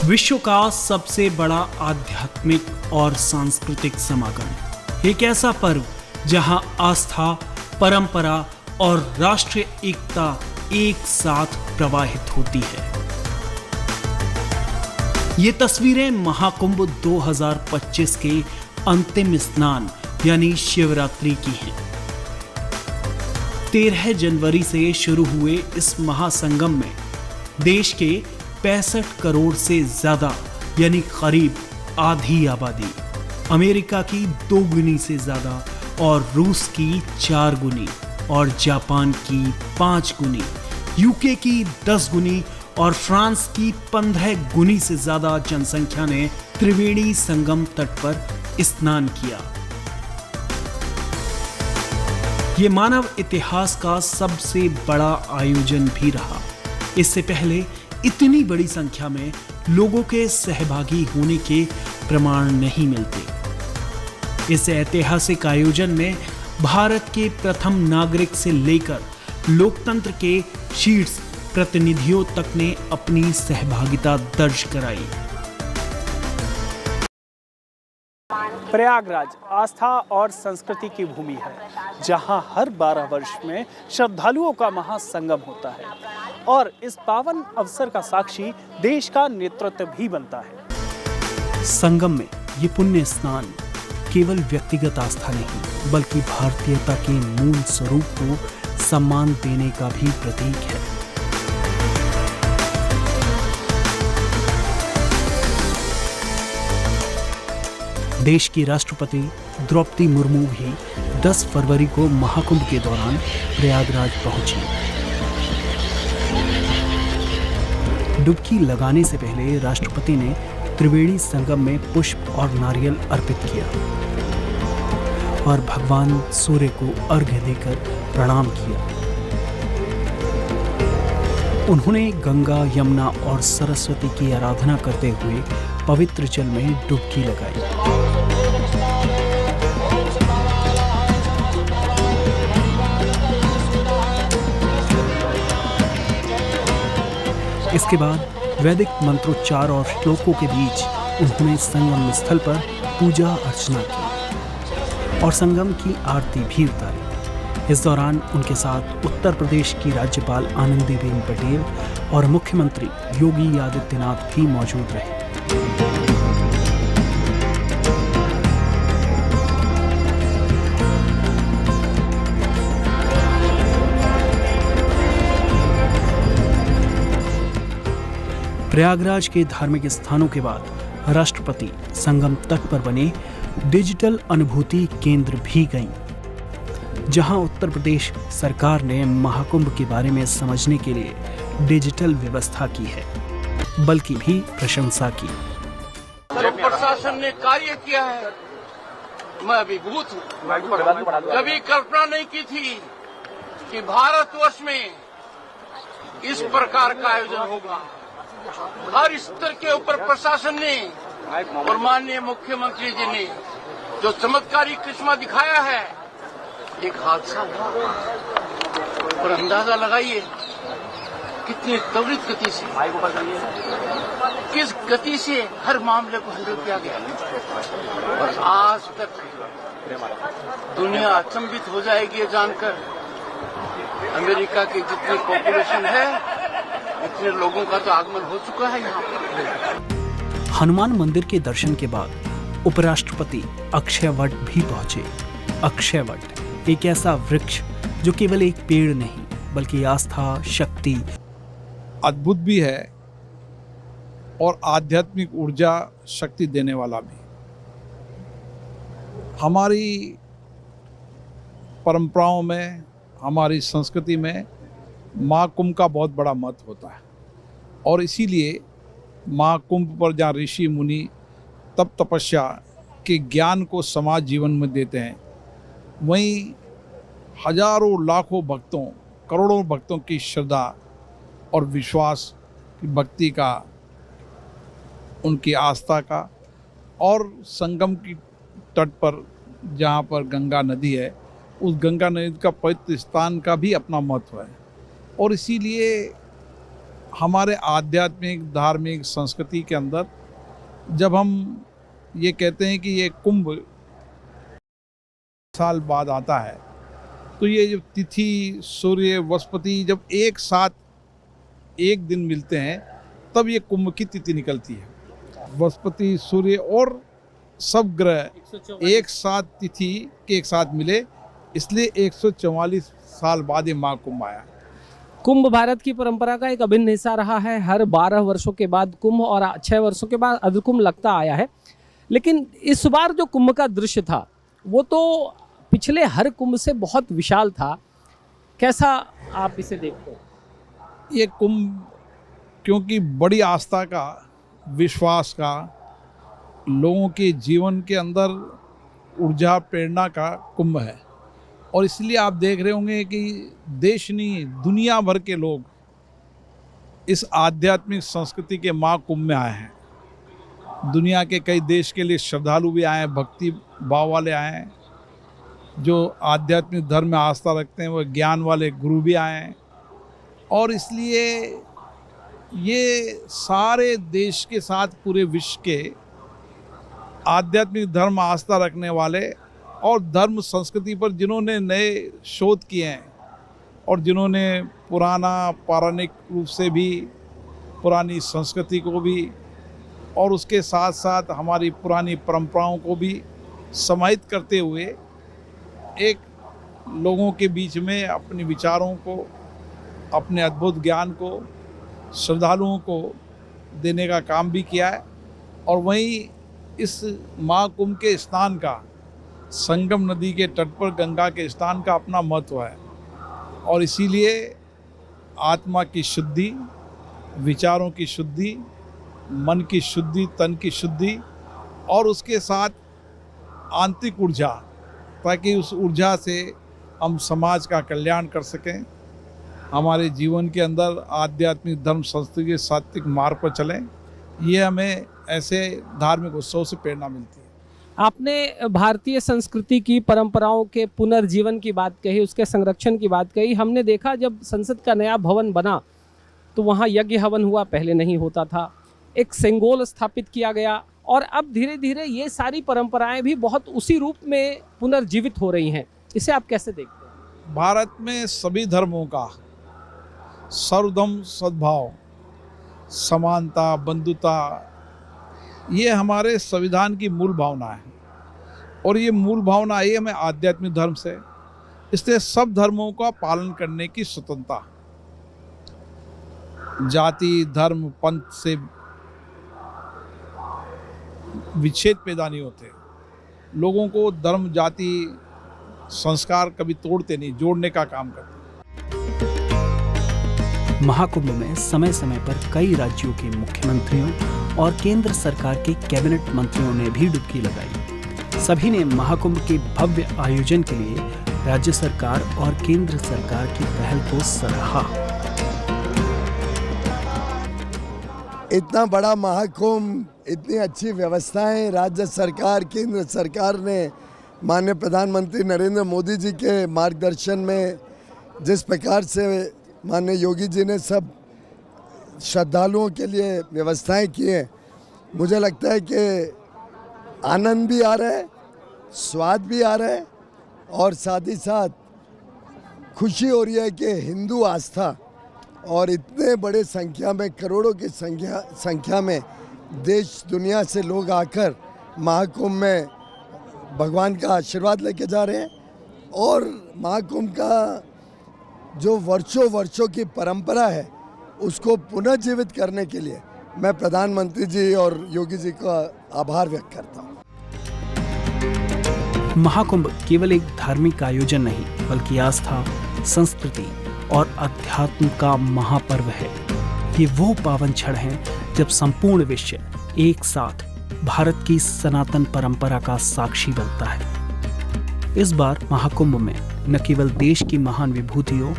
विश्व का सबसे बड़ा आध्यात्मिक और सांस्कृतिक समागम, एक ऐसा पर्व जहां आस्था, परंपरा और राष्ट्रीय एकता एक साथ प्रवाहित होती है। ये तस्वीरें महाकुंभ 2025 के अंतिम स्नान यानी शिवरात्रि की हैं। 13 जनवरी से शुरू हुए इस महासंगम में देश के 65 करोड़ से ज्यादा यानी करीब आधी आबादी, अमेरिका की 2 गुनी से ज्यादा और रूस की 4 गुनी और जापान की 5 गुनी, यूके की 10 गुनी और फ्रांस की 15 गुनी से ज्यादा जनसंख्या ने त्रिवेणी संगम तट पर स्नान किया। ये मानव इतिहास का सबसे बड़ा आयोजन भी रहा। इससे पहले इतनी बड़ी संख्या में लोगों के सहभागी होने के प्रमाण नहीं मिलते। इस ऐतिहासिक आयोजन में भारत के प्रथम नागरिक से लेकर लोकतंत्र के शीर्ष प्रतिनिधियों तक ने अपनी सहभागिता दर्ज कराई। प्रयागराज आस्था और संस्कृति की भूमि है, जहां हर 12 वर्ष में श्रद्धालुओं का महासंगम होता है और इस पावन अवसर का साक्षी देश का नेतृत्व भी बनता है। संगम में ये पुण्य स्नान केवल व्यक्तिगत आस्था नहीं, बल्कि भारतीयता के मूल स्वरूप को सम्मान देने का भी प्रतीक है। देश की राष्ट्रपति द्रौपदी मुर्मू भी 10 फरवरी को महाकुंभ के दौरान प्रयागराज पहुंची। डुबकी लगाने से पहले राष्ट्रपति ने त्रिवेणी संगम में पुष्प और नारियल अर्पित किया और भगवान सूर्य को अर्घ्य देकर प्रणाम किया। उन्होंने गंगा, यमुना और सरस्वती की आराधना करते हुए पवित्र जल में डुबकी लगाई। इसके बाद वैदिक मंत्रोच्चार और श्लोकों के बीच उन्होंने संगम स्थल पर पूजा अर्चना की और संगम की आरती भी उतारी। इस दौरान उनके साथ उत्तर प्रदेश की राज्यपाल आनंदीबेन पटेल और मुख्यमंत्री योगी आदित्यनाथ भी मौजूद रहे। प्रयागराज के धार्मिक स्थानों के बाद राष्ट्रपति संगम तट पर बने डिजिटल अनुभूति केंद्र भी गईं, जहां उत्तर प्रदेश सरकार ने महाकुंभ के बारे में समझने के लिए डिजिटल व्यवस्था की है, बल्कि भी प्रशंसा की। जो प्रशासन ने कार्य किया है, मैं अभिभूत हूँ। कभी कल्पना नहीं की थी कि भारतवर्ष में इस प्रकार का आयोजन होगा। हर स्तर के ऊपर प्रशासन ने और माननीय मुख्यमंत्री जी ने जो चमत्कारी करिश्मा दिखाया है, एक हादसा हुआ और अंदाजा लगाइए कितनी त्वरित गति से, किस गति से हर मामले को हैंडल किया गया और आज तक दुनिया अचंभित हो जाएगी ये जानकर अमेरिका की जितनी पॉपुलेशन है इतने लोगों का तो आगमन हो चुका है यहाँ पर। हनुमान मंदिर के दर्शन के बाद उपराष्ट्रपति अक्षय वट भी पहुंचे। अक्षय वट एक ऐसा वृक्ष जो केवल एक पेड़ नहीं, बल्कि आस्था, शक्ति, अद्भुत भी है और आध्यात्मिक ऊर्जा, शक्ति देने वाला भी। हमारी परंपराओं में, हमारी संस्कृति में महाकुंभ का बहुत बड़ा महत्व होता है और इसीलिए महाकुंभ पर जहाँ ऋषि मुनि तप तपस्या के ज्ञान को समाज जीवन में देते हैं, वहीं हजारों लाखों भक्तों, करोड़ों भक्तों की श्रद्धा और विश्वास की भक्ति का, उनकी आस्था का और संगम की तट पर जहाँ पर गंगा नदी है, उस गंगा नदी का पवित्र स्थान का भी अपना महत्व है और इसीलिए हमारे आध्यात्मिक धार्मिक संस्कृति के अंदर जब हम ये कहते हैं कि ये कुंभ साल बाद आता है, तो ये जो तिथि सूर्य बृहस्पति जब एक साथ एक दिन मिलते हैं तब ये कुंभ की तिथि निकलती है। बृहस्पति सूर्य और सब ग्रह एक साथ तिथि के एक साथ मिले, इसलिए 144 साल बाद ये महाकुंभ आया। कुंभ भारत की परंपरा का एक अभिन्न हिस्सा रहा है। हर 12 वर्षों के बाद कुंभ और 6 वर्षों के बाद अर्धकुंभ लगता आया है। लेकिन इस बार जो कुंभ का दृश्य था वो तो पिछले हर कुंभ से बहुत विशाल था। कैसा आप इसे देखते हैं? ये कुंभ क्योंकि बड़ी आस्था का, विश्वास का, लोगों के जीवन के अंदर ऊर्जा प्रेरणा का कुंभ है, और इसलिए आप देख रहे होंगे कि देश नहीं दुनिया भर के लोग इस आध्यात्मिक संस्कृति के महाकुंभ में आए हैं। दुनिया के कई देश के लिए श्रद्धालु भी आए हैं, भक्ति भाव वाले आए हैं, जो आध्यात्मिक धर्म में आस्था रखते हैं, वो ज्ञान वाले गुरु भी आए हैं। और इसलिए ये सारे देश के साथ पूरे विश्व के आध्यात्मिक धर्म आस्था रखने वाले और धर्म संस्कृति पर जिन्होंने नए शोध किए हैं और जिन्होंने पुराना पौराणिक रूप से भी पुरानी संस्कृति को भी और उसके साथ साथ हमारी पुरानी परंपराओं को भी समाहित करते हुए एक लोगों के बीच में अपने विचारों को, अपने अद्भुत ज्ञान को श्रद्धालुओं को देने का काम भी किया है। और वहीं इस महाकुंभ के स्नान का, संगम नदी के तट पर गंगा के स्नान का अपना महत्व है, और इसीलिए आत्मा की शुद्धि, विचारों की शुद्धि, मन की शुद्धि, तन की शुद्धि और उसके साथ आंतरिक ऊर्जा, ताकि उस ऊर्जा से हम समाज का कल्याण कर सकें, हमारे जीवन के अंदर आध्यात्मिक धर्म संस्कृति के सात्विक मार्ग पर चलें, ये हमें ऐसे धार्मिक उत्सव से प्रेरणा मिलती है। आपने भारतीय संस्कृति की परंपराओं के पुनर्जीवन की बात कही, उसके संरक्षण की बात कही। हमने देखा जब संसद का नया भवन बना तो वहाँ यज्ञ हवन हुआ, पहले नहीं होता था। एक सेंगोल स्थापित किया गया और अब धीरे धीरे ये सारी परंपराएं भी बहुत उसी रूप में पुनर्जीवित हो रही हैं। इसे आप कैसे देखते हैं? भारत में सभी धर्मों का सर्वधर्म सद्भाव, समानता, बंधुता, ये हमारे संविधान की मूल भावना है, और ये मूल भावना आई हमें आध्यात्मिक धर्म से। इसलिए सब धर्मों का पालन करने की स्वतंत्रता, जाति धर्म पंथ से विच्छेद पैदा नहीं होते। लोगों को धर्म जाति संस्कार कभी तोड़ते नहीं, जोड़ने का काम करते। महाकुंभ में समय समय पर कई राज्यों के मुख्यमंत्रियों और केंद्र सरकार के कैबिनेट मंत्रियों ने भी डुबकी लगाई। सभी ने महाकुंभ के भव्य आयोजन के लिए राज्य सरकार और केंद्र सरकार की पहल को सराहा। इतना बड़ा महाकुंभ, इतनी अच्छी व्यवस्थाएं राज्य सरकार, केंद्र सरकार ने माननीय प्रधानमंत्री नरेंद्र मोदी जी के मार्गदर्शन में जिस प्रकार से माननीय योगी जी ने सब श्रद्धालुओं के लिए व्यवस्थाएं की हैं, मुझे लगता है कि आनंद भी आ रहा है, स्वाद भी आ रहा है, और साथ ही साथ खुशी हो रही है कि हिंदू आस्था और इतने बड़े संख्या में, करोड़ों की संख्या में देश दुनिया से लोग आकर महाकुंभ में भगवान का आशीर्वाद लेके जा रहे हैं। और महाकुंभ का जो वर्षों की परंपरा है उसको पुनर्जीवित करने के लिए मैं प्रधानमंत्री जी और योगी जी का आभार व्यक्त करता हूँ। महाकुंभ केवल एक धार्मिक आयोजन नहीं, बल्कि आस्था, संस्कृति और अध्यात्म का महापर्व है। ये वो पावन क्षण है जब संपूर्ण विश्व एक साथ भारत की सनातन परंपरा का साक्षी बनता है। इस बार महाकुंभ में न केवल देश की महान विभूतियों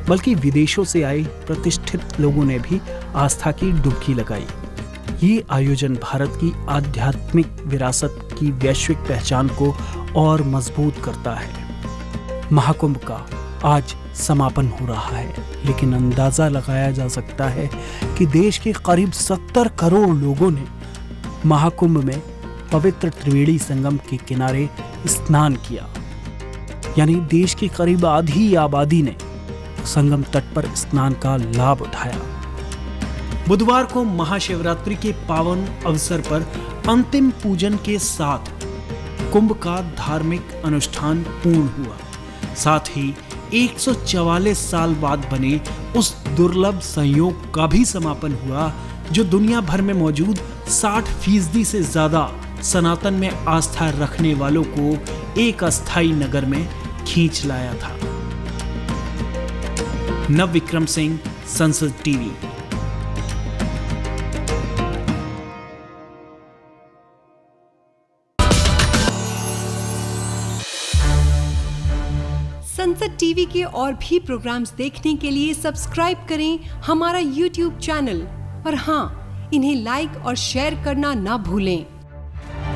बल्कि विदेशों से आए प्रतिष्ठित लोगों ने भी आस्था की डुबकी लगाई। ये आयोजन भारत की आध्यात्मिक विरासत की वैश्विक पहचान को और मजबूत करता है। महाकुंभ का आज समापन हो रहा है, लेकिन अंदाजा लगाया जा सकता है कि देश के करीब 70 करोड़ लोगों ने महाकुंभ में पवित्र त्रिवेणी संगम के किनारे स्नान किया। यानी देश की करीब आधी आबादी ने संगम तट पर स्नान का लाभ उठाया। बुधवार को महाशिवरात्रि के पावन अवसर पर अंतिम पूजन के साथ कुंभ का धार्मिक अनुष्ठान पूर्ण हुआ। साथ ही 144 साल बाद बने उस दुर्लभ संयोग का भी समापन हुआ जो दुनिया भर में मौजूद 60% से ज्यादा सनातन में आस्था रखने वालों को एक अस्थायी नगर में खींच लाया था। नव विक्रम सिंह, संसद टीवी। संसद टीवी के और भी प्रोग्राम्स देखने के लिए सब्सक्राइब करें हमारा YouTube चैनल और हाँ, इन्हें लाइक और शेयर करना ना भूलें।